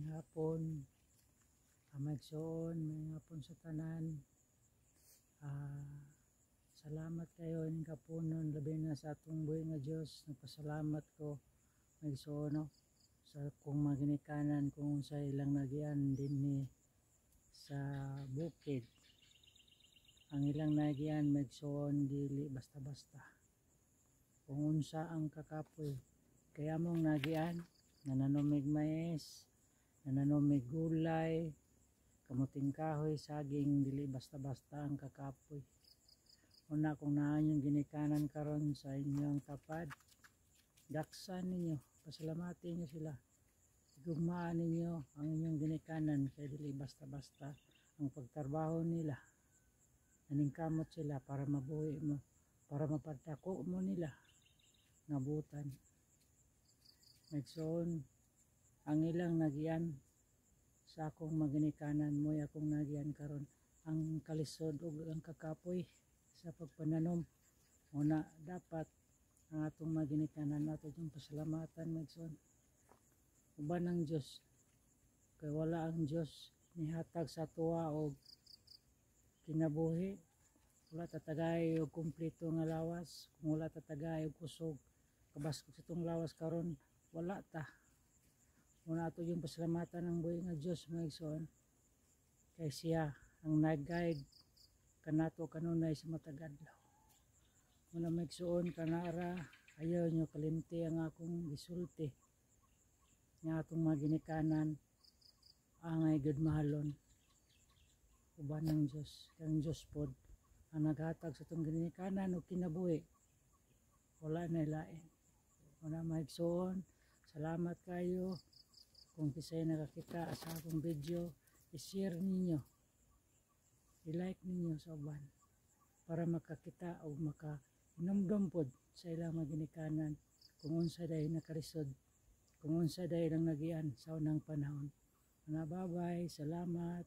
may hapon, maigsoon, may hapon sa tanan. Salamat kayo ining kapunon, labi na sa atong buhi nga Dios. Nagpasalamat ko maigsoon no, sa kung maginikanan kung sa ilang nagian dinhi sa bukid. Ang ilang nagian maigsoon dili basta-basta. Kung unsa ang kakapoy, kaya mong nagian nananumig mais, nananumig gulay, kamuting kahoy, saging, dili basta-basta ang kakapoy. Una kung naan yung ginikanan karon sa inyong tapad, daksan ninyo, pasalamatin nyo sila. Igugmaan ninyo ang inyong ginikanan kay dili basta-basta ang pagtrabaho nila. Naningkamot sila para mabuhi mo, para mapadako mo nila ngabutan. Maigsoon, ang ilang nagian sa akong maginikanan mo akong nagian karon ang kalisod ug ang kakapoy sa pagpananom. Una dapat ang atong maginikanan nato yung pasalamatan maigsoon. Uban ang Dios, kay wala ang Dios nihatag sa tuwa og kinabuhi. Wala tatagay og kumpleto nga lawas, kung wala tatagay og kusog kabaskog sa itong lawas karon, wala ta. Muna ato yung pasalamatan ng buhay nga Diyos maigsoon, kay siya ang nag-guide kanato kanunay sa matagadlaw. Muna maigsoon kanara, ayaw nyo kalimti ang akong gisulti nga atong maginikanan angay gud mahalon. Uban ng Diyos, kang Diyos pod ang naghatag sa itong ginikanan o kinabuhi, wala na ilain. Muna maigsoon, salamat kayo. Kung kisay nakakita sa akong video, i-share ninyo, i-like ninyo sa uban para makakita o maka-inumdum pod sa ilang maginikanan kung unsa day nakarisod, kung unsa day lang nagian sa unang panahon. Mga bye-bye, salamat.